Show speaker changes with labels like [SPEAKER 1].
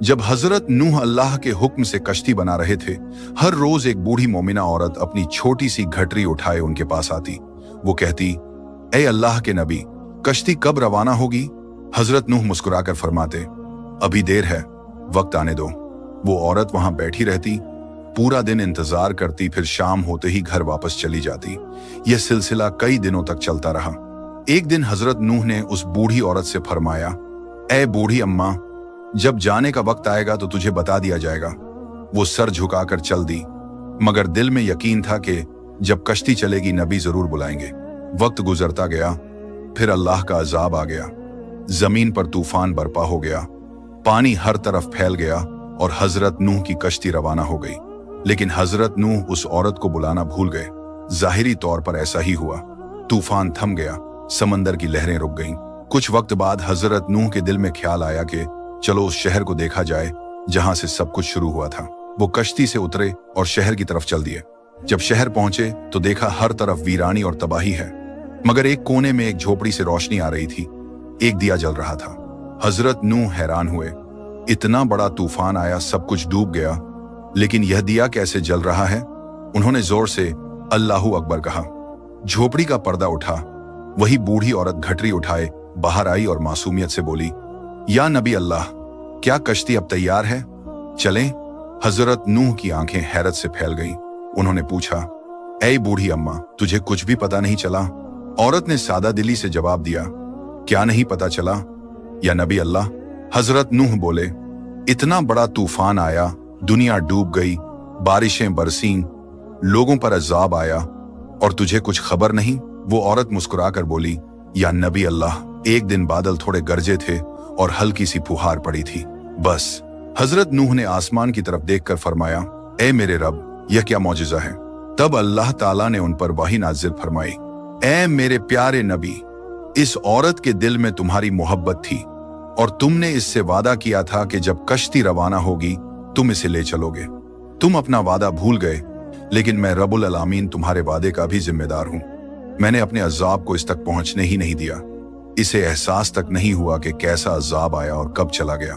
[SPEAKER 1] जब हजरत नूह अल्लाह के हुक्म से कश्ती बना रहे थे, हर रोज एक बूढ़ी मोमिना औरत अपनी छोटी सी घटरी उठाए उनके पास आती। वो कहती, ए अल्लाह के नबी, कश्ती कब रवाना होगी? हजरत नूह मुस्कुराकर फरमाते, अभी देर है, वक्त आने दो। वो औरत वहां बैठी रहती, पूरा दिन इंतजार करती, फिर शाम होते ही घर वापस चली जाती। यह सिलसिला कई दिनों तक चलता रहा। एक दिन हजरत नूह ने उस बूढ़ी औरत से फरमाया, ए बूढ़ी अम्मा, जब जाने का वक्त आएगा तो तुझे बता दिया जाएगा। वो सर झुकाकर चल दी, मगर दिल में यकीन था कि जब कश्ती चलेगी नबी जरूर बुलाएंगे। वक्त गुजरता गया, फिर अल्लाह का अजाब आ गया। जमीन पर तूफान बरपा हो गया, पानी हर तरफ फैल गया और हजरत नूह की कश्ती रवाना हो गई। लेकिन हजरत नूह उस औरत को बुलाना भूल गए। जाहिरी तौर पर ऐसा ही हुआ। तूफान थम गया, समंदर की लहरें रुक गईं। कुछ वक्त बाद हजरत नूह के दिल में ख्याल आया कि चलो उस शहर को देखा जाए जहां से सब कुछ शुरू हुआ था। वो कश्ती से उतरे और शहर की तरफ चल दिए। जब शहर पहुंचे तो देखा हर तरफ वीरानी और तबाही है, मगर एक कोने में एक झोपड़ी से रोशनी आ रही थी। एक दिया जल रहा था। हजरत नूह हैरान हुए, इतना बड़ा तूफान आया, सब कुछ डूब गया, लेकिन यह दिया कैसे जल रहा है? उन्होंने जोर से अल्लाहू अकबर कहा। झोपड़ी का पर्दा उठा। वही बूढ़ी औरत घटरी उठाए बाहर आई और मासूमियत से बोली, या नबी अल्लाह, क्या कश्ती अब तैयार है? चलें? हजरत नूह की आंखें हैरत से फैल गईं। उन्होंने पूछा, ऐ बूढ़ी अम्मा, तुझे कुछ भी पता नहीं चला? औरत ने सादा दिली से जवाब दिया, क्या नहीं पता चला या नबी अल्लाह? हजरत नूह बोले, इतना बड़ा तूफान आया, दुनिया डूब गई, बारिशें बरसीं, लोगों पर अजाब आया और तुझे कुछ खबर नहीं? वो औरत मुस्कुराकर बोली, या नबी अल्लाह, एक दिन बादल थोड़े गरजे थे और हल्की सी फुहार पड़ी थी, बस। हजरत नूह ने आसमान की तरफ देखकर फरमाया, ए मेरे रब, यह क्या मौजिजा है? तब अल्लाह ताला ने उन पर वही नाजिल फरमाई, ए मेरे प्यारे नबी, इस औरत के दिल में तुम्हारी मोहब्बत थी और तुमने इससे वादा किया था कि जब कश्ती रवाना होगी तुम इसे ले चलोगे। तुम अपना वादा भूल गए, लेकिन मैं रब्बुल आलमीन तुम्हारे वादे का भी जिम्मेदार हूं। मैंने अपने अजाब को इस तक पहुंचने ही नहीं दिया। इसे एहसास तक नहीं हुआ कि कैसा अजाब आया और कब चला गया।